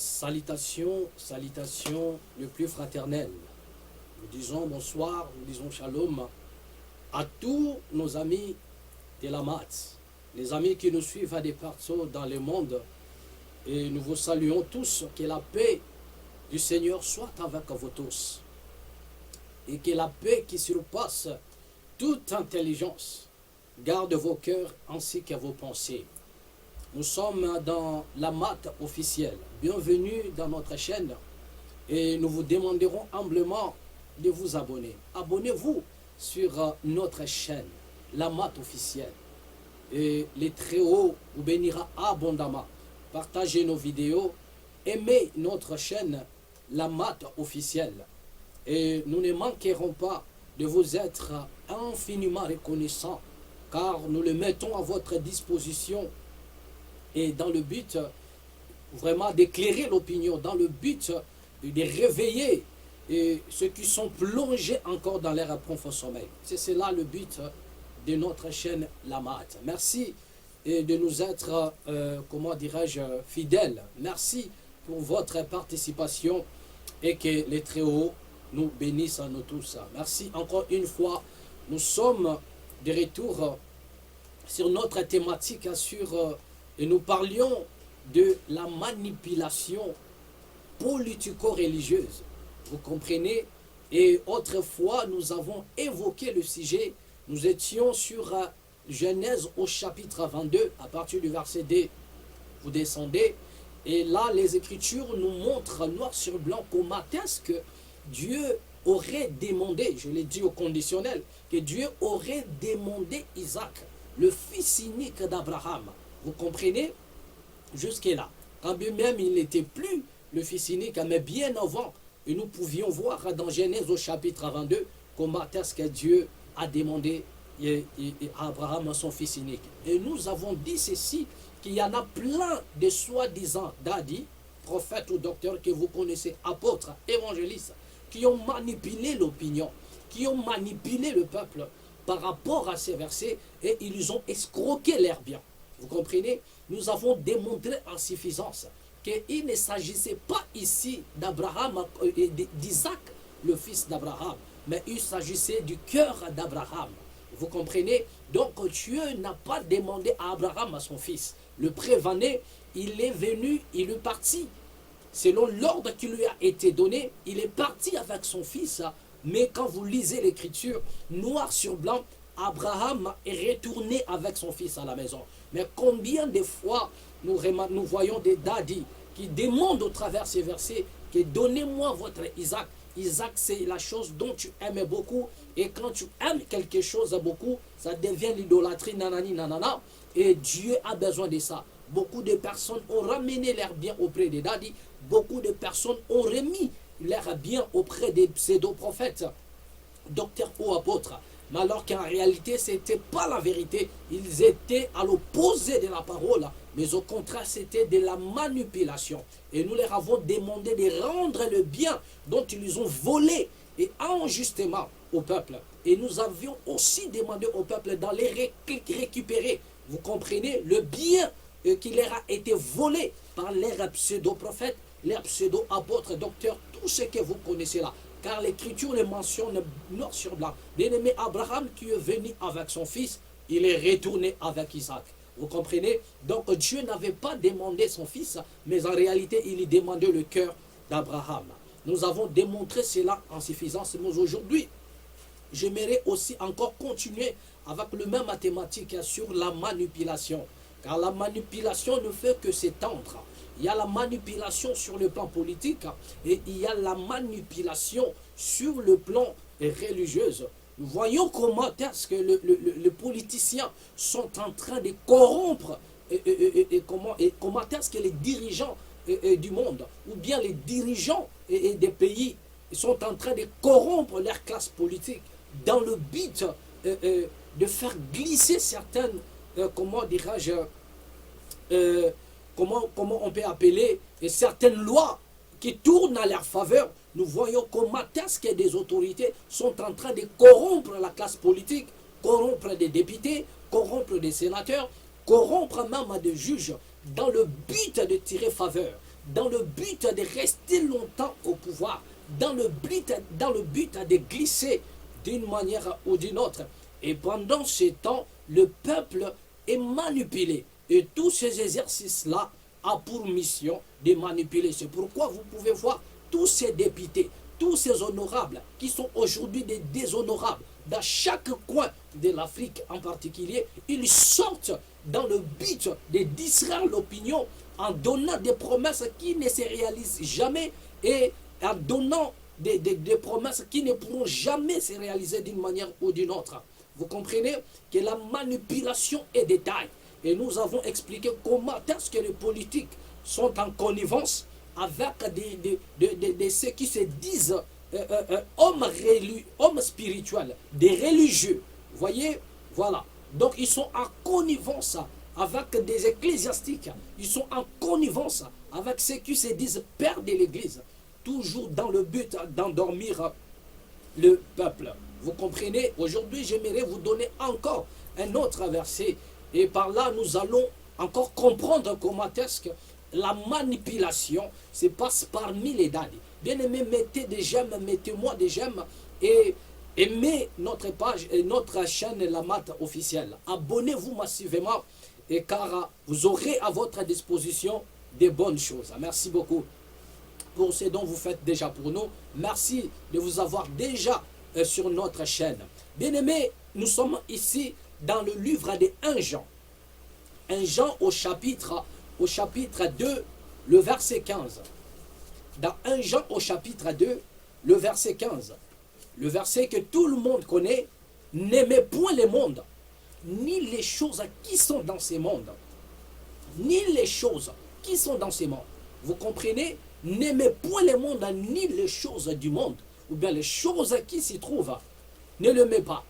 Salutations, salutations le plus fraternel. Nous disons bonsoir, nous disons shalom à tous nos amis de la maths, les amis qui nous suivent à des partout dans le monde. Et nous vous saluons tous, que la paix du Seigneur soit avec vous tous. Et que la paix qui surpasse toute intelligence garde vos cœurs ainsi que vos pensées. Nous sommes dans la maths officielle. Bienvenue dans notre chaîne et nous vous demanderons humblement de vous abonner. Abonnez-vous sur notre chaîne, la maths officielle. Et les Très-Hauts vous bénira abondamment. Partagez nos vidéos, aimez notre chaîne, la maths officielle. Et nous ne manquerons pas de vous être infiniment reconnaissants car nous le mettons à votre disposition et dans le but vraiment d'éclairer l'opinion, dans le but de réveiller ceux qui sont plongés encore dans leur profond sommeil. C'est cela le but de notre chaîne La Maths. Merci de nous être, comment dirais-je, fidèles. Merci pour votre participation et que les Très-Hauts nous bénissent à nous tous. Merci encore une fois. Nous sommes de retour sur notre thématique, et nous parlions de la manipulation politico-religieuse. Vous comprenez? Et autrefois, nous avons évoqué le sujet. Nous étions sur Genèse au chapitre 22, à partir du verset 2. Vous descendez. Et là, les Écritures nous montrent noir sur blanc comment est-ce que Dieu aurait demandé, je l'ai dit au conditionnel, que Dieu aurait demandé Isaac, le fils unique d'Abraham. Vous comprenez? Jusque-là. Quand bien même il n'était plus le fils unique, mais bien avant, et nous pouvions voir dans Genèse au chapitre 22 comment est-ce que Dieu a demandé à Abraham son fils unique. Et nous avons dit ceci, qu'il y en a plein de soi-disant dadis, prophètes ou docteurs que vous connaissez, apôtres, évangélistes, qui ont manipulé l'opinion, qui ont manipulé le peuple par rapport à ces versets et ils ont escroqué leurs biens. Vous comprenez? Nous avons démontré en suffisance qu'il ne s'agissait pas ici d'Abraham et d'Isaac, le fils d'Abraham, mais il s'agissait du cœur d'Abraham. Vous comprenez? Donc Dieu n'a pas demandé à Abraham à son fils. Le prévané, il est venu, il est parti. Selon l'ordre qui lui a été donné, il est parti avec son fils. Mais quand vous lisez l'Écriture, noir sur blanc, Abraham est retourné avec son fils à la maison. Mais combien de fois nous voyons des dadis qui demandent au travers ces versets que donnez-moi votre Isaac. Isaac, c'est la chose dont tu aimes beaucoup. Et quand tu aimes quelque chose beaucoup, ça devient l'idolâtrie, nanani, nanana. Et Dieu a besoin de ça. Beaucoup de personnes ont ramené leurs biens auprès des dadis. Beaucoup de personnes ont remis leurs biens auprès des pseudo-prophètes, docteurs ou apôtres. Mais alors qu'en réalité, ce n'était pas la vérité. Ils étaient à l'opposé de la parole. Mais au contraire, c'était de la manipulation. Et nous leur avons demandé de rendre le bien dont ils ont volé et injustement au peuple. Et nous avions aussi demandé au peuple d'aller récupérer, vous comprenez, le bien qui leur a été volé par leurs pseudo-prophètes, leurs pseudo-apôtres, docteurs, tout ce que vous connaissez là. Car l'Écriture le mentionne noir sur blanc. Bien-aimé Abraham qui est venu avec son fils, il est retourné avec Isaac. Vous comprenez? Donc Dieu n'avait pas demandé son fils, mais en réalité, il demandait le cœur d'Abraham. Nous avons démontré cela en suffisance. Mais aujourd'hui, j'aimerais aussi encore continuer avec le même mathématique sur la manipulation. Car la manipulation ne fait que s'étendre. Il y a la manipulation sur le plan politique et il y a la manipulation sur le plan religieux. Nous voyons comment est-ce que les politiciens sont en train de corrompre et comment est-ce que les dirigeants du monde ou bien les dirigeants des pays sont en train de corrompre leur classe politique dans le but de faire glisser certaines, comment dirais-je, comment on peut appeler certaines lois qui tournent à leur faveur. Nous voyons comment est-ce que des autorités sont en train de corrompre la classe politique, corrompre des députés, corrompre des sénateurs, corrompre même des juges, dans le but de tirer faveur, dans le but de rester longtemps au pouvoir, dans le but de glisser d'une manière ou d'une autre. Et pendant ce temps, le peuple est manipulé. Et tous ces exercices-là ont pour mission de manipuler. C'est pourquoi vous pouvez voir tous ces députés, tous ces honorables qui sont aujourd'hui des déshonorables, dans chaque coin de l'Afrique en particulier, ils sortent dans le but de distraire l'opinion en donnant des promesses qui ne se réalisent jamais et en donnant des promesses qui ne pourront jamais se réaliser d'une manière ou d'une autre. Vous comprenez que la manipulation est détail. Et nous avons expliqué comment est-ce que les politiques sont en connivence avec ceux qui se disent hommes spirituels, des religieux. Vous voyez, voilà. Donc ils sont en connivence avec des ecclésiastiques. Ils sont en connivence avec ceux qui se disent pères de l'Église. Toujours dans le but d'endormir le peuple. Vous comprenez? Aujourd'hui, j'aimerais vous donner encore un autre verset. Et par là, nous allons encore comprendre comment est-ce que la manipulation se passe parmi les dadis. Bien aimé, mettez des j'aime, mettez-moi des j'aime et aimez notre page et notre chaîne La Mat officielle. Abonnez-vous massivement et car vous aurez à votre disposition des bonnes choses. Merci beaucoup pour ce dont vous faites déjà pour nous. Merci de vous avoir déjà sur notre chaîne. Bien aimé, nous sommes ici dans le livre de 1 Jean. 1 Jean au chapitre 2, le verset 15. Dans 1 Jean au chapitre 2, le verset 15. Le verset que tout le monde connaît. N'aimez point le monde, ni les choses qui sont dans ces mondes. Ni les choses qui sont dans ces mondes. Vous comprenez? N'aimez point le monde, ni les choses du monde. Ou bien les choses qui s'y trouvent. Ne l'aimez pas.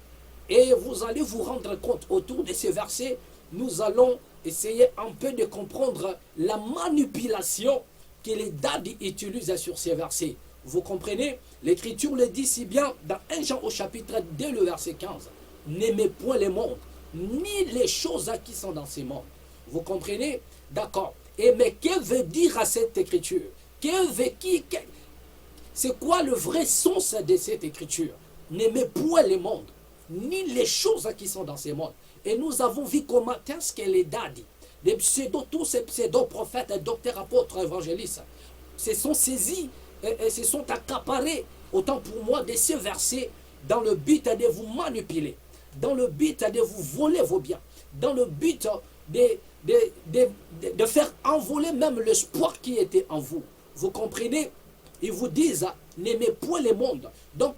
Et vous allez vous rendre compte autour de ces versets, nous allons essayer un peu de comprendre la manipulation que les dadis utilisent sur ces versets. Vous comprenez? L'Écriture le dit si bien dans 1 Jean au chapitre 2, le verset 15. N'aimez point le monde, ni les choses qui sont dans ces mondes. Vous comprenez? D'accord. Et mais que veut dire à cette Écriture? C'est quoi le vrai sens de cette Écriture? N'aimez point le monde, ni les choses qui sont dans ces mondes. Et nous avons vu comment est-ce que les dadis, tous ces pseudo-prophètes, docteurs, apôtres, évangélistes, se sont saisis et se sont accaparés, autant pour moi, de ces versets dans le but de vous manipuler, dans le but de vous voler vos biens, dans le but de faire envoler même l'espoir qui était en vous. Vous comprenez? Ils vous disent, n'aimez point le monde. Donc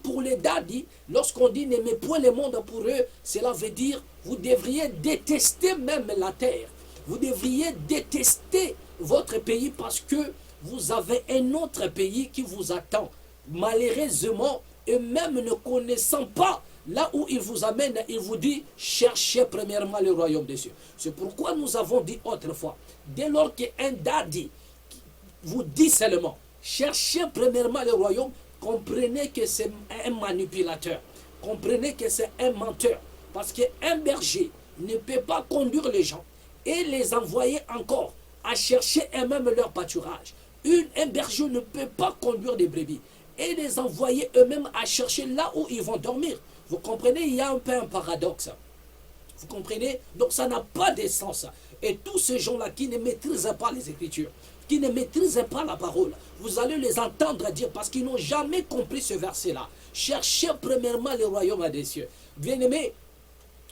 pour les dadis, lorsqu'on dit n'aimez point le monde pour eux, cela veut dire vous devriez détester même la terre. Vous devriez détester votre pays parce que vous avez un autre pays qui vous attend. Malheureusement, et même ne connaissant pas là où il vous amène, il vous dit cherchez premièrement le royaume des cieux. C'est pourquoi nous avons dit autrefois, dès lors qu'un dadi vous dit seulement cherchez premièrement le royaume, comprenez que c'est un manipulateur, comprenez que c'est un menteur, parce qu'un berger ne peut pas conduire les gens et les envoyer encore à chercher eux-mêmes leur pâturage. Un berger ne peut pas conduire des brebis et les envoyer eux-mêmes à chercher là où ils vont dormir. Vous comprenez, il y a un peu un paradoxe. Vous comprenez? Donc ça n'a pas de sens. Et tous ces gens-là qui ne maîtrisent pas les Écritures, qui ne maîtrisent pas la parole, vous allez les entendre dire, parce qu'ils n'ont jamais compris ce verset-là. Cherchez premièrement le royaume des cieux. Bien-aimé,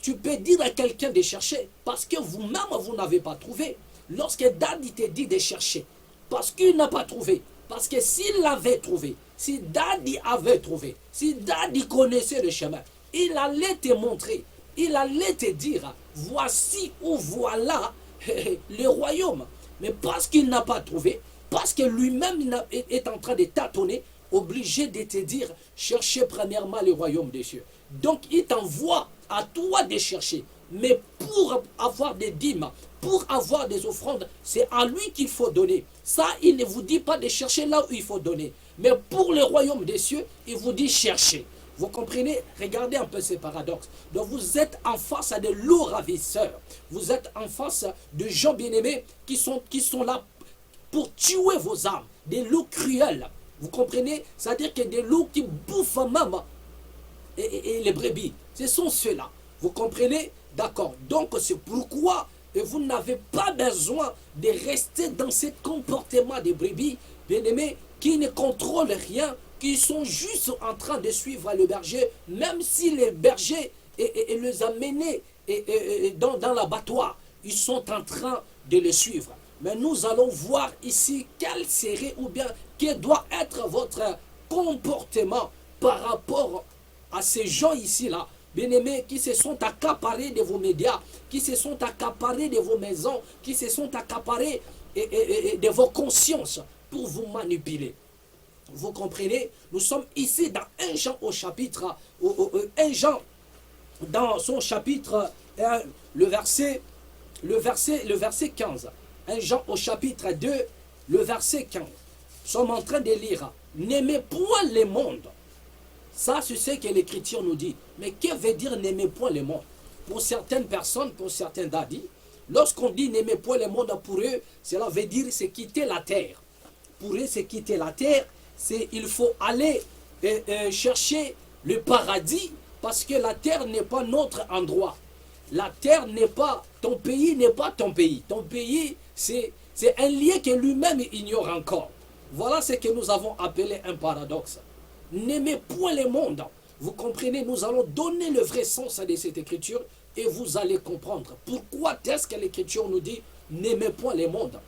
tu peux dire à quelqu'un de chercher, parce que vous-même, vous n'avez pas trouvé. Lorsque Daddy te dit de chercher, parce qu'il n'a pas trouvé, parce que s'il l'avait trouvé, si Daddy avait trouvé, si Daddy connaissait le chemin, il allait te montrer, il allait te dire, voici ou voilà le royaume. Mais parce qu'il n'a pas trouvé, parce que lui-même est en train de tâtonner, obligé de te dire, cherchez premièrement le royaume des cieux. Donc il t'envoie à toi de chercher. Mais pour avoir des dîmes, pour avoir des offrandes, c'est à lui qu'il faut donner. Ça, il ne vous dit pas de chercher là où il faut donner. Mais pour le royaume des cieux, il vous dit chercher. Vous comprenez? Regardez un peu ces paradoxes. Donc vous êtes en face de lourds ravisseurs. Vous êtes en face de gens bien-aimés qui sont là pour tuer vos âmes, des loups cruels. Vous comprenez? C'est-à-dire que des loups qui bouffent même et les brebis. Ce sont ceux-là. Vous comprenez? D'accord. Donc c'est pourquoi vous n'avez pas besoin de rester dans ce comportement des brebis, bien-aimés, qui ne contrôlent rien, qui sont juste en train de suivre le berger, même si le berger les a menés dans l'abattoir. Ils sont en train de le suivre. Mais nous allons voir ici quel serait ou bien quel doit être votre comportement par rapport à ces gens ici-là, bien-aimés, qui se sont accaparés de vos médias, qui se sont accaparés de vos maisons, qui se sont accaparés de vos consciences pour vous manipuler. Vous comprenez? Nous sommes ici dans 1 Jean au chapitre 1 Jean dans son chapitre 1, le verset 15. 1 Jean au chapitre 2, le verset 15. Nous sommes en train de lire. N'aimez point le monde. Ça, c'est ce que l'Écriture nous dit. Mais que veut dire n'aimez point le monde? Pour certaines personnes, pour certains dadis, lorsqu'on dit n'aimez point le monde, pour eux, cela veut dire c'est quitter la terre. Pour eux, c'est quitter la terre. Il faut aller chercher le paradis parce que la terre n'est pas notre endroit. La terre n'est pas, ton pays n'est pas ton pays. Ton pays, c'est un lien que lui-même ignore encore. Voilà ce que nous avons appelé un paradoxe. N'aimez point le monde. Vous comprenez, nous allons donner le vrai sens de cette écriture et vous allez comprendre pourquoi est-ce que l'écriture nous dit n'aimez point le monde.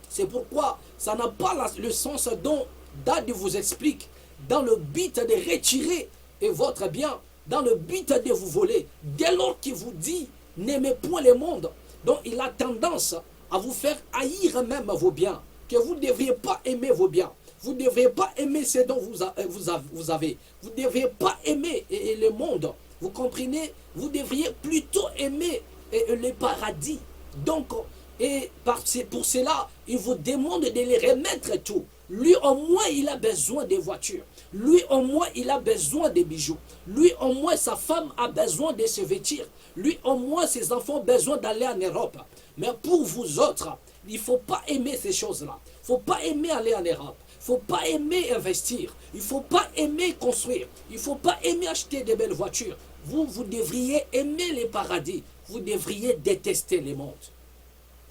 C'est pourquoi ça n'a pas le sens dont Dad vous explique dans le but de retirer votre bien, dans le but de vous voler. Dès lors qu'il vous dit n'aimez point le monde, donc il a tendance à vous faire haïr même vos biens, que vous ne devriez pas aimer vos biens. Vous ne devriez pas aimer ce dont vous avez. Vous ne devriez pas aimer le monde. Vous comprenez? Vous devriez plutôt aimer le paradis. Donc, pour cela, il vous demande de les remettre tout. Lui, au moins, il a besoin des voitures. Lui, au moins, il a besoin des bijoux. Lui, au moins, sa femme a besoin de se vêtir. Lui, au moins, ses enfants ont besoin d'aller en Europe. Mais pour vous autres, il ne faut pas aimer ces choses-là. Il ne faut pas aimer aller en Europe. Il ne faut pas aimer investir. Il ne faut pas aimer construire. Il ne faut pas aimer acheter de belles voitures. Vous devriez aimer les paradis. Vous devriez détester les mondes.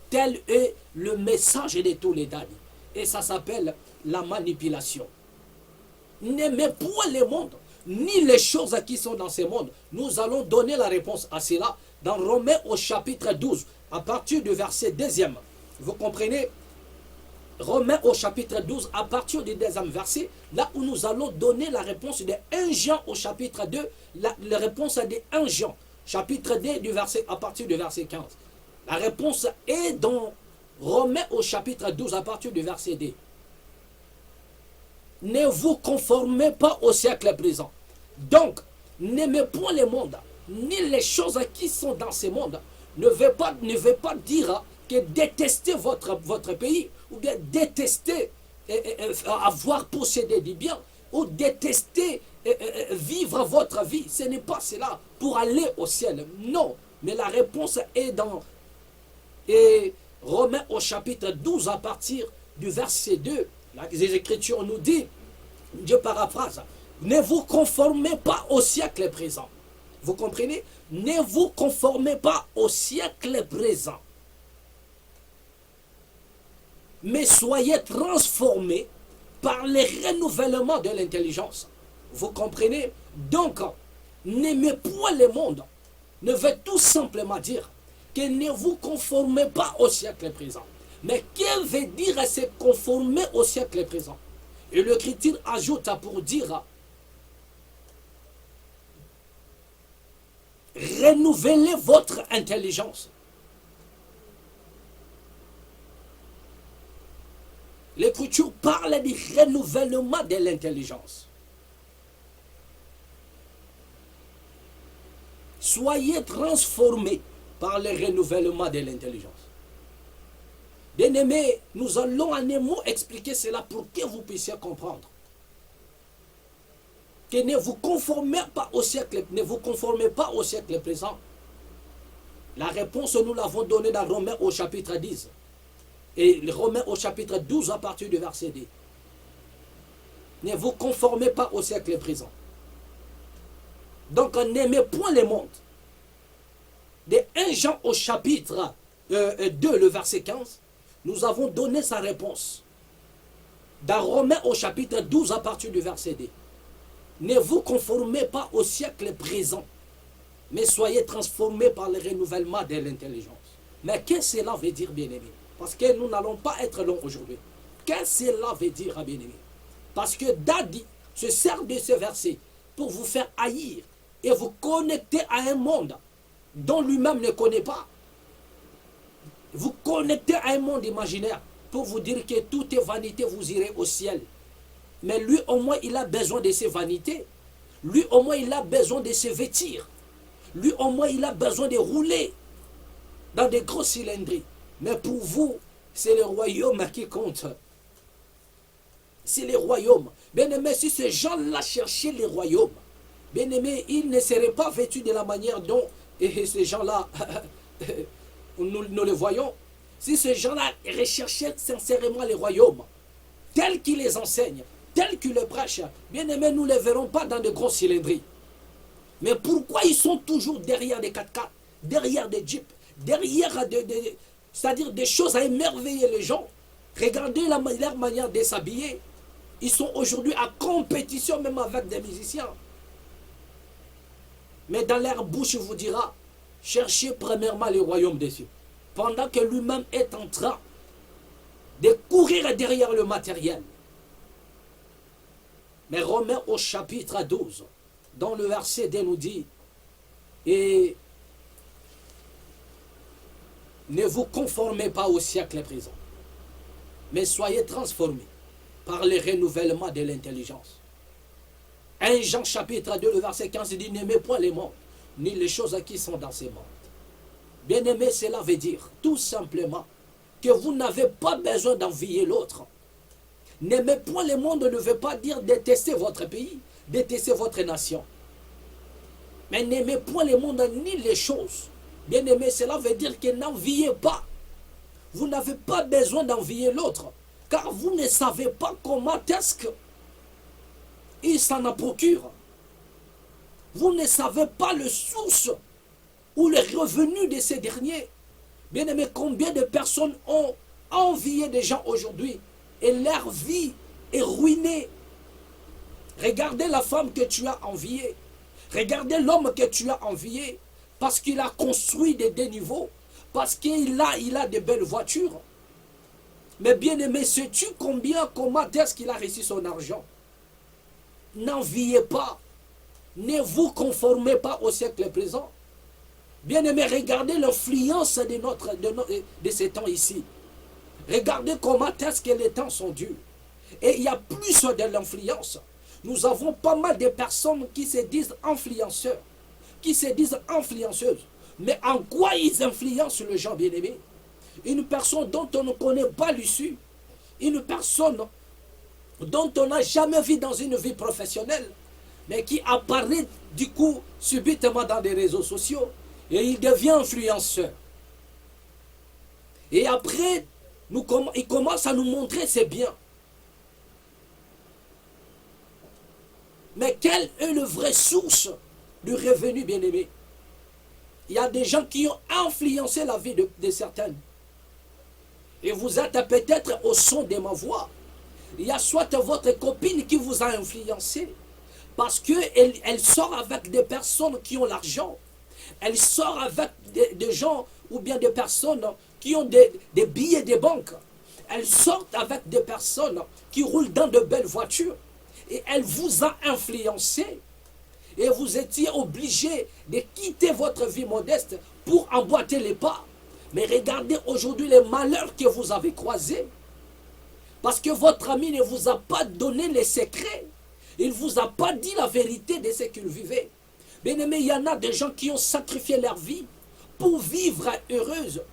Tel est le message de tous les damnés. Et ça s'appelle la manipulation. N'aimez point les mondes, ni les choses qui sont dans ces mondes. Nous allons donner la réponse à cela dans Romains au chapitre 12, à partir du verset 2e. Vous comprenez? Romains au chapitre 12, à partir du 2e verset, là où nous allons donner la réponse de 1 Jean au chapitre 2, la réponse de 1 Jean, chapitre 2, à partir du verset 15. La réponse est dans Romains au chapitre 12, à partir du verset 2. Ne vous conformez pas au siècle présent. Donc, n'aimez point le monde, ni les choses qui sont dans ce monde. Ne veut pas dire que détester votre pays, ou bien détester avoir possédé du bien, ou détester vivre votre vie. Ce n'est pas cela pour aller au ciel. Non, mais la réponse est dans Romains au chapitre 12 à partir du verset 2. Les Écritures nous disent, Dieu paraphrase, ne vous conformez pas au siècle présent. Vous comprenez? Ne vous conformez pas au siècle présent. Mais soyez transformés par le renouvellement de l'intelligence. Vous comprenez? Donc, n'aimez point le monde ne veut tout simplement dire que ne vous conformez pas au siècle présent. Mais que veut dire se conformer au siècle présent? Et l'Écriture ajoute pour dire renouvelez votre intelligence. L'Écriture parle du renouvellement de l'intelligence. Soyez transformés par le renouvellement de l'intelligence. Bien-aimés, nous allons en un mot expliquer cela pour que vous puissiez comprendre. Que ne vous conformez pas au siècle, ne vous conformez pas au siècle présent. La réponse, nous l'avons donnée dans Romains au chapitre 10. Et Romains au chapitre 12 à partir du verset 2. Ne vous conformez pas au siècle présent. Donc n'aimez point le monde. De 1 Jean au chapitre 2, le verset 15, nous avons donné sa réponse. Dans Romains au chapitre 12 à partir du verset 2. Ne vous conformez pas au siècle présent, mais soyez transformés par le renouvellement de l'intelligence. Mais qu'est-ce que cela veut dire, bien-aimé? Parce que nous n'allons pas être longs aujourd'hui. Qu'est-ce que cela veut dire, bien-aimé? Parce que Dadi se sert de ce verset pour vous faire haïr et vous connecter à un monde dont lui-même ne connaît pas. Vous connectez à un monde imaginaire pour vous dire que tout est vanité, vous irez au ciel. Mais lui, au moins, il a besoin de ses vanités. Lui, au moins, il a besoin de se vêtir. Lui, au moins, il a besoin de rouler dans des grosses cylindries. Mais pour vous, c'est le royaume qui compte. C'est le royaume. Bien aimé, si ces gens-là cherchaient le royaume, bien aimé, ils ne seraient pas vêtus de la manière dont ces gens-là, nous le voyons. Si ces gens-là recherchaient sincèrement le royaume, tel qu'ils les enseignent, tel qu'ils le prêchent, bien aimé, nous ne les verrons pas dans de grosses cylindries. Mais pourquoi ils sont toujours derrière des 4x4, derrière des jeeps, derrière c'est-à-dire des choses à émerveiller les gens? Regardez leur manière de s'habiller. Ils sont aujourd'hui en compétition même avec des musiciens. Mais dans leur bouche, il vous dira, cherchez premièrement le royaume des cieux. Pendant que lui-même est en train de courir derrière le matériel. Mais Romains au chapitre 12, dans le verset 2 nous dit, et ne vous conformez pas au siècle présent, mais soyez transformés par le renouvellement de l'intelligence. 1 Jean chapitre 2, le verset 15 dit, n'aimez point les mondes, ni les choses qui sont dans ces mondes. Bien-aimé, cela veut dire tout simplement que vous n'avez pas besoin d'envier l'autre. N'aimez point le monde ne veut pas dire détester votre pays, détester votre nation. Mais n'aimez point le monde ni les choses. Bien-aimé, cela veut dire que n'enviez pas. Vous n'avez pas besoin d'envier l'autre, car vous ne savez pas comment est-ce qu'il s'en procure. Vous ne savez pas le source ou les revenus de ces derniers. Bien-aimé, combien de personnes ont envié des gens aujourd'hui et leur vie est ruinée. Regardez la femme que tu as enviée. Regardez l'homme que tu as envié parce qu'il a construit des déniveaux, parce qu'il a de belles voitures. Mais bien-aimé, sais-tu comment est-ce qu'il a reçu son argent? N'enviez pas. Ne vous conformez pas au siècle présent. Bien-aimé, regardez l'influence de ces temps ici. Regardez comment est-ce que les temps sont durs. Et il y a plus de l'influence. Nous avons pas mal de personnes qui se disent influenceurs, qui se disent influenceuses. Mais en quoi ils influencent les gens, bien-aimés? Une personne dont on ne connaît pas l'issue, une personne dont on n'a jamais vu dans une vie professionnelle, mais qui apparaît du coup subitement dans des réseaux sociaux, et il devient influenceur. Et après, il commence à nous montrer ses biens. Mais quelle est la vraie source du revenu, bien-aimé? Il y a des gens qui ont influencé la vie de certaines. Et vous êtes peut-être au son de ma voix. Il y a soit votre copine qui vous a influencé, parce qu'elle sort avec des personnes qui ont l'argent. Elle sort avec des gens ou bien des personnes qui ont des billets de banque. Elle sort avec des personnes qui roulent dans de belles voitures. Et elle vous a influencé. Et vous étiez obligé de quitter votre vie modeste pour emboîter les pas. Mais regardez aujourd'hui les malheurs que vous avez croisés. Parce que votre ami ne vous a pas donné les secrets. Il ne vous a pas dit la vérité de ce qu'il vivait. Bien aimé, il y en a des gens qui ont sacrifié leur vie pour vivre heureuse,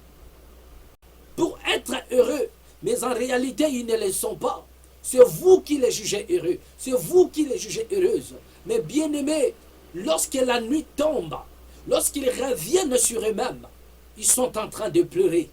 pour être heureux. Mais en réalité, ils ne le sont pas. C'est vous qui les jugez heureux. C'est vous qui les jugez heureuses. Mais bien aimé, lorsque la nuit tombe, lorsqu'ils reviennent sur eux-mêmes, ils sont en train de pleurer.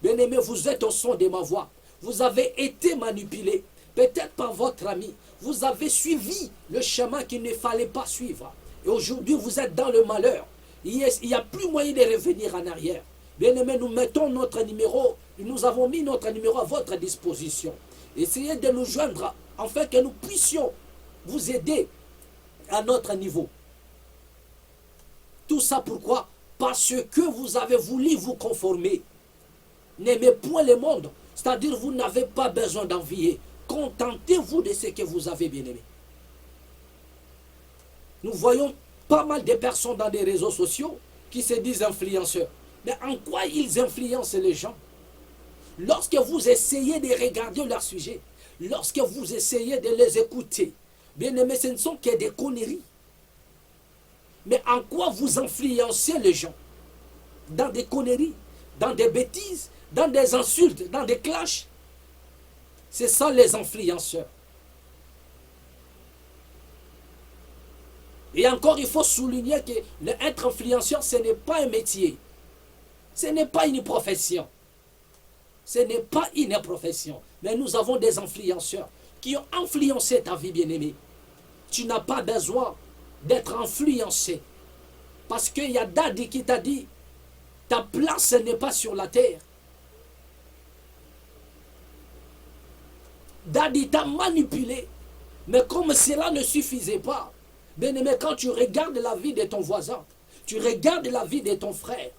Bien-aimés, vous êtes au son de ma voix. Vous avez été manipulé, peut-être par votre ami. Vous avez suivi le chemin qu'il ne fallait pas suivre. Et aujourd'hui, vous êtes dans le malheur. Il n'y a plus moyen de revenir en arrière. Bien-aimés, nous mettons notre numéro, nous avons mis notre numéro à votre disposition. Essayez de nous joindre afin que nous puissions vous aider à notre niveau. Tout ça pourquoi? Parce que vous avez voulu vous conformer. N'aimez point le monde, c'est-à-dire vous n'avez pas besoin d'envier. Contentez-vous de ce que vous avez, bien-aimé. Nous voyons pas mal de personnes dans les réseaux sociaux qui se disent influenceurs. Mais en quoi ils influencent les gens? Lorsque vous essayez de regarder leur sujet, lorsque vous essayez de les écouter, bien aimé, ce ne sont que des conneries. Mais en quoi vous influencez les gens? Dans des conneries, dans des bêtises, dans des insultes, dans des clashs. C'est ça les influenceurs. Et encore, il faut souligner que être influenceur, ce n'est pas un métier. Ce n'est pas une profession. Ce n'est pas une profession. Mais nous avons des influenceurs qui ont influencé ta vie, bien-aimée. Tu n'as pas besoin d'être influencé. Parce qu'il y a Daddy qui t'a dit, ta place n'est pas sur la terre. Daddy t'a manipulé. Mais comme cela ne suffisait pas, bien-aimé, quand tu regardes la vie de ton voisin, tu regardes la vie de ton frère,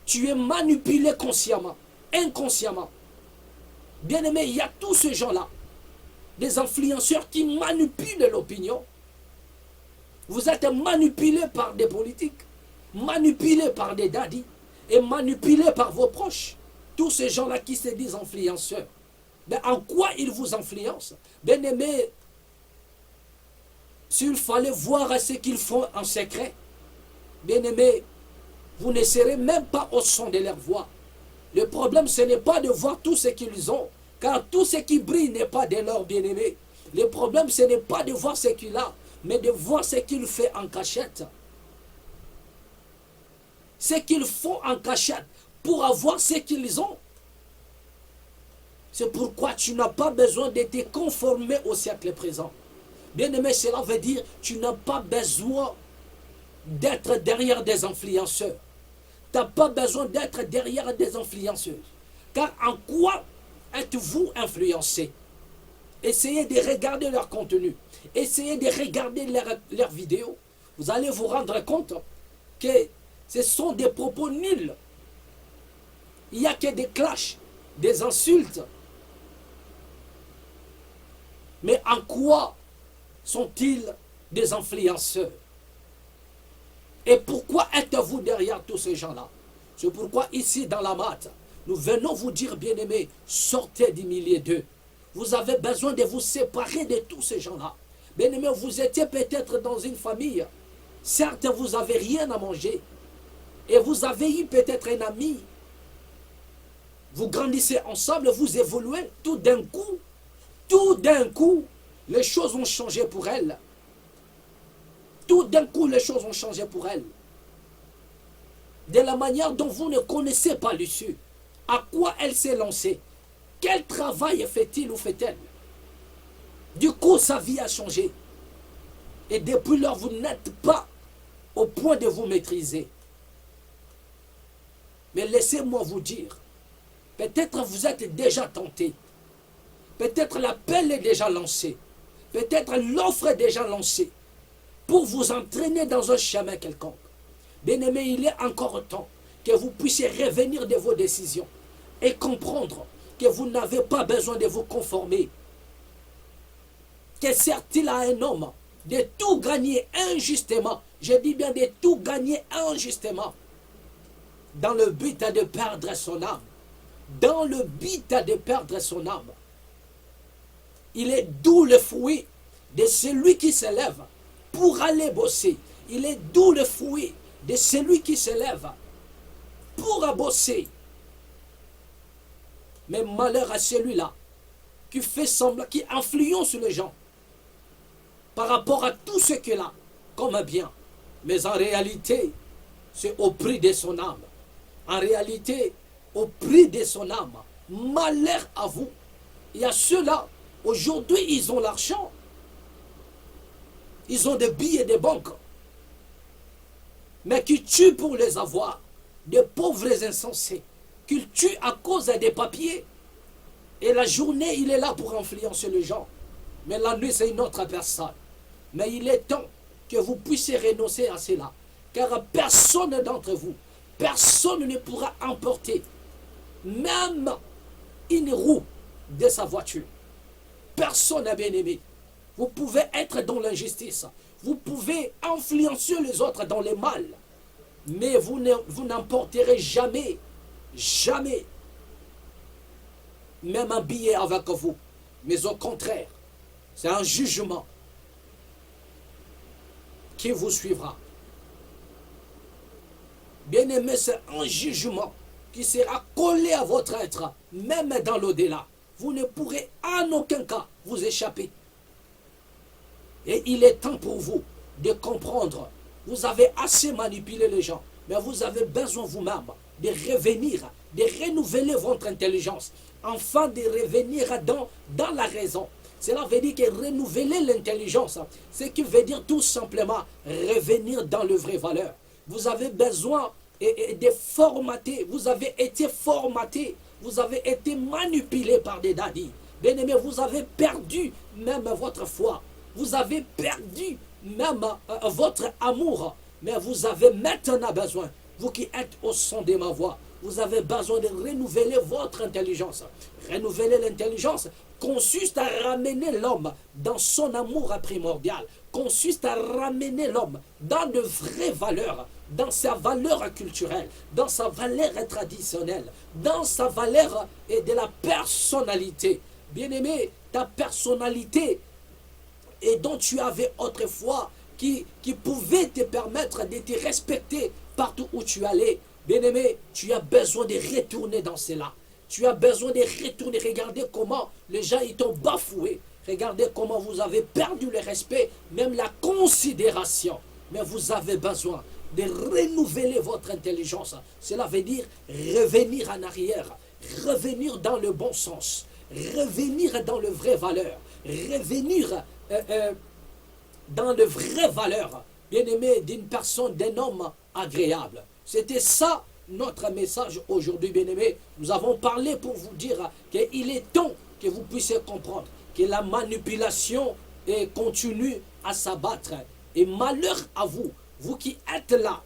tu es manipulé consciemment, inconsciemment. Bien-aimé, il y a tous ces gens-là, des influenceurs qui manipulent l'opinion. Vous êtes manipulé par des politiques, manipulé par des daddies et manipulé par vos proches. Tous ces gens-là qui se disent influenceurs. Mais en quoi ils vous influencent? Bien-aimé, s'il fallait voir ce qu'ils font en secret, bien-aimé, vous ne serez même pas au son de leur voix. Le problème, ce n'est pas de voir tout ce qu'ils ont, car tout ce qui brille n'est pas de leur bien-aimé. Le problème, ce n'est pas de voir ce qu'il a, mais de voir ce qu'il fait en cachette. Ce qu'ils font en cachette pour avoir ce qu'ils ont. C'est pourquoi tu n'as pas besoin de te conformer au siècle présent. Bien-aimé, cela veut dire que tu n'as pas besoin d'être derrière des influenceurs. Tu n'as pas besoin d'être derrière des influenceuses. Car en quoi êtes-vous influencé? Essayez de regarder leur contenu. Essayez de regarder leurs vidéos. Vous allez vous rendre compte que ce sont des propos nuls. Il n'y a que des clashs, des insultes. Mais en quoi sont-ils des influenceurs? Et pourquoi êtes-vous derrière tous ces gens-là? C'est pourquoi ici dans la mat, nous venons vous dire, bien-aimés, sortez du milieu d'eux. Vous avez besoin de vous séparer de tous ces gens-là. Bien-aimés, vous étiez peut-être dans une famille. Certes, vous n'avez rien à manger. Et vous avez eu peut-être un ami. Vous grandissez ensemble, vous évoluez. Tout d'un coup, les choses ont changé pour elle. Tout d'un coup, les choses ont changé pour elle. De la manière dont vous ne connaissez pas l'issue. À quoi elle s'est lancée? Quel travail fait-il ou fait-elle? Du coup, sa vie a changé. Et depuis lors, vous n'êtes pas au point de vous maîtriser. Mais laissez-moi vous dire, peut-être vous êtes déjà tenté. Peut-être l'appel est déjà lancé. Peut-être l'offre est déjà lancée pour vous entraîner dans un chemin quelconque. Bien-aimé, il est encore temps que vous puissiez revenir de vos décisions et comprendre que vous n'avez pas besoin de vous conformer. Que sert-il à un homme de tout gagner injustement? Je dis bien de tout gagner injustement dans le but de perdre son âme. Dans le but de perdre son âme. Il est doux le fruit de celui qui se lève pour aller bosser. Il est doux le fruit de celui qui se lève pour bosser. Mais malheur à celui-là qui fait semblant, qui influence les gens par rapport à tout ce qu'il a comme bien. Mais en réalité, c'est au prix de son âme. En réalité, au prix de son âme. Malheur à vous. Il y a ceux-là, aujourd'hui, ils ont l'argent. Ils ont des billets de banque. Mais qui tuent pour les avoir. Des pauvres insensés. Qu'ils tuent à cause des papiers. Et la journée, il est là pour influencer les gens. Mais la nuit, c'est une autre personne. Mais il est temps que vous puissiez renoncer à cela. Car personne d'entre vous, personne ne pourra emporter même une roue de sa voiture. Personne n'est bien aimé. Vous pouvez être dans l'injustice. Vous pouvez influencer les autres dans le mal. Mais vous n'emporterez jamais, jamais, même un billet avec vous. Mais au contraire, c'est un jugement qui vous suivra. Bien-aimé, c'est un jugement qui sera collé à votre être, même dans l'au-delà. Vous ne pourrez en aucun cas vous échapper. Et il est temps pour vous de comprendre. Vous avez assez manipulé les gens, mais vous avez besoin vous-même de revenir, de renouveler votre intelligence, afin de revenir dans la raison. Cela veut dire que renouveler l'intelligence, ce qui veut dire tout simplement revenir dans le vrai valeur. Vous avez besoin de formater, vous avez été formaté, vous avez été manipulé par des daddies. Bien-aimés, vous avez perdu même votre foi, vous avez perdu même votre amour, mais vous avez maintenant besoin, vous qui êtes au son de ma voix, vous avez besoin de renouveler votre intelligence. Renouveler l'intelligence consiste à ramener l'homme dans son amour primordial, consiste à ramener l'homme dans de vraies valeurs, dans sa valeur culturelle, dans sa valeur traditionnelle, dans sa valeur et de la personnalité. Bien-aimé, ta personnalité et dont tu avais autrefois qui pouvait te permettre de te respecter partout où tu allais. Bien-aimé, tu as besoin de retourner dans cela. Tu as besoin de retourner. Regardez comment les gens ils t'ont bafoué. Regardez comment vous avez perdu le respect, même la considération. Mais vous avez besoin de renouveler votre intelligence. Cela veut dire revenir en arrière, revenir dans le bon sens, revenir dans le vrai valeur, revenir dans le vrai valeur, bien-aimé, d'une personne, d'un homme agréable. C'était ça notre message aujourd'hui, bien-aimé. Nous avons parlé pour vous dire qu'il est temps que vous puissiez comprendre que la manipulation continue à s'abattre. Et malheur à vous, vous qui êtes là,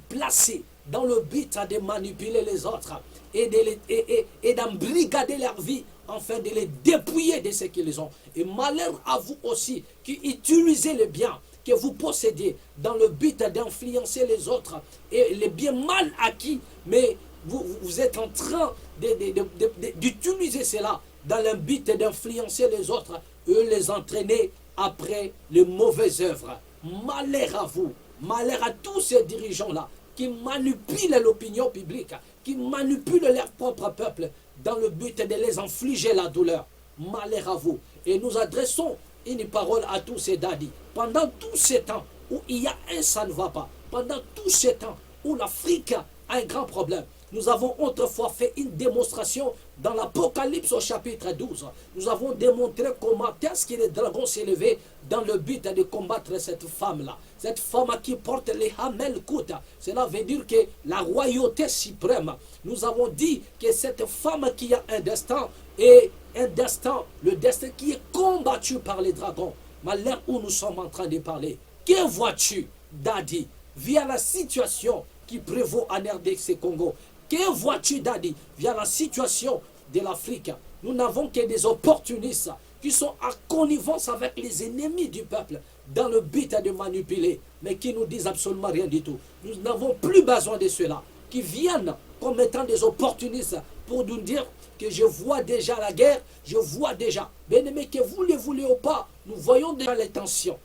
placés dans le but de manipuler les autres et d'embrigader leur vie, afin de les dépouiller de ce qu'ils ont. Et malheur à vous aussi qui utilisez le bien que vous possédez dans le but d'influencer les autres et les biens mal acquis, mais vous êtes en train d'utiliser cela dans le but d'influencer les autres et les entraîner après les mauvaises œuvres. Malheur à vous, malheur à tous ces dirigeants-là qui manipulent l'opinion publique, qui manipulent leur propre peuple dans le but de les infliger la douleur. Malheur à vous. Et nous adressons une parole à tous ces daddies. Pendant tous ces temps où il y a un ça ne va pas, pendant tous ces temps où l'Afrique a un grand problème, nous avons autrefois fait une démonstration dans l'Apocalypse au chapitre 12. Nous avons démontré comment est-ce que les dragons s'élevaient dans le but de combattre cette femme-là. Cette femme qui porte les Hamel Kout. Cela veut dire que la royauté suprême. Nous avons dit que cette femme qui a un destin est un destin, le destin qui est combattu par les dragons. Mais là où nous sommes en train de parler, que vois-tu, Daddy, via la situation qui prévaut en RDC Congo? Que vois-tu, Daddy, via la situation de l'Afrique? Nous n'avons que des opportunistes qui sont en connivence avec les ennemis du peuple dans le but de manipuler, mais qui nous disent absolument rien du tout. Nous n'avons plus besoin de cela, qui viennent comme étant des opportunistes pour nous dire que je vois déjà la guerre, je vois déjà. Bien aimé, que vous le voulez ou pas, nous voyons déjà les tensions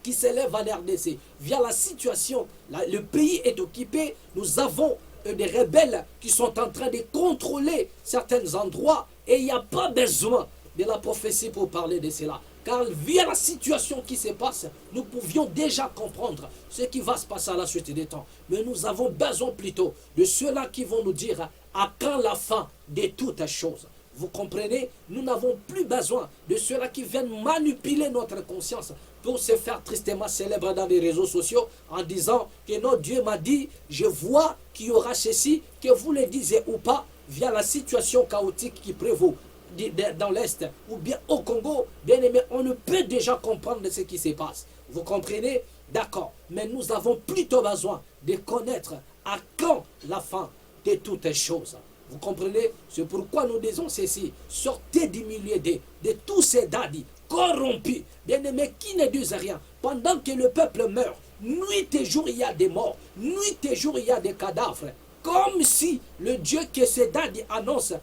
qui s'élèvent en RDC. Via la situation, le pays est occupé, nous avons des rebelles qui sont en train de contrôler certains endroits et il n'y a pas besoin de la prophétie pour parler de cela. Car via la situation qui se passe, nous pouvions déjà comprendre ce qui va se passer à la suite des temps. Mais nous avons besoin plutôt de ceux-là qui vont nous dire À quand la fin de toutes choses? Vous comprenez? Nous n'avons plus besoin de ceux-là qui viennent manipuler notre conscience pour se faire tristement célèbre dans les réseaux sociaux en disant que non, Dieu m'a dit, je vois qu'il y aura ceci, que vous le disiez ou pas, via la situation chaotique qui prévaut dans l'Est ou bien au Congo, bien aimé, on ne peut déjà comprendre ce qui se passe. Vous comprenez? D'accord. Mais nous avons plutôt besoin de connaître à quand la fin de toutes choses. Vous comprenez? C'est pourquoi nous disons ceci. Sortez du milieu de tous ces dadis corrompus, bien-aimés, qui ne disent rien. Pendant que le peuple meurt, nuit et jour il y a des morts, nuit et jour il y a des cadavres. Comme si le Dieu que ces dadis annoncent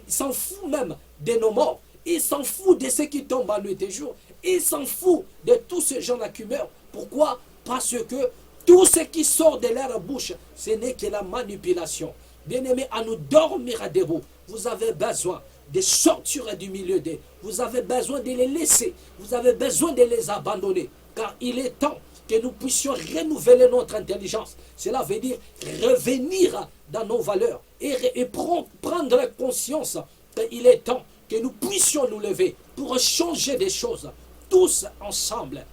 s'en fout même de nos morts. Il s'en fout de ceux qui tombent en nuit et jour. Il s'en fout de tous ces gens-là qui meurent. Pourquoi? Parce que tout ce qui sort de leur bouche, ce n'est que la manipulation. Bien-aimés, à nous dormir à debout. Vous avez besoin de sortir du milieu d'eux. Vous avez besoin de les laisser. Vous avez besoin de les abandonner. Car il est temps que nous puissions renouveler notre intelligence. Cela veut dire revenir dans nos valeurs et prendre conscience qu'il est temps que nous puissions nous lever pour changer des choses. Tous ensemble.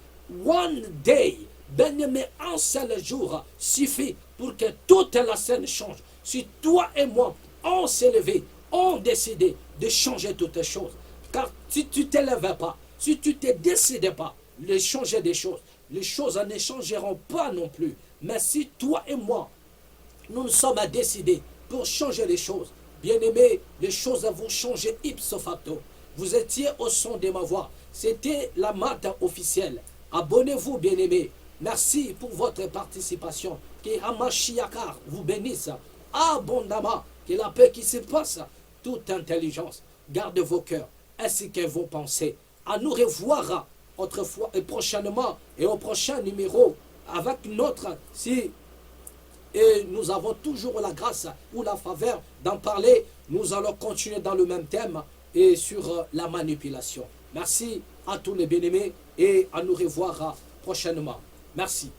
One day. Bien-aimé, un seul jour suffit pour que toute la scène change. Si toi et moi, on s'est levé, on décidé de changer toutes les choses. Car si tu ne te lèves pas, si tu ne te décides pas de changer des choses, les choses ne changeront pas non plus. Mais si toi et moi, nous sommes décidés pour changer les choses, bien aimé, les choses vont changer ipso facto. Vous étiez au son de ma voix. C'était la mate officielle. Abonnez-vous, bien aimé. Merci pour votre participation. Que Hamashiachar vous bénisse abondamment. Que la paix qui se passe, toute intelligence, garde vos cœurs ainsi que vos pensées. À nous revoir autrefois et prochainement et au prochain numéro avec notre, si et nous avons toujours la grâce ou la faveur d'en parler, nous allons continuer dans le même thème et sur la manipulation. Merci à tous les bien-aimés et à nous revoir prochainement. Merci.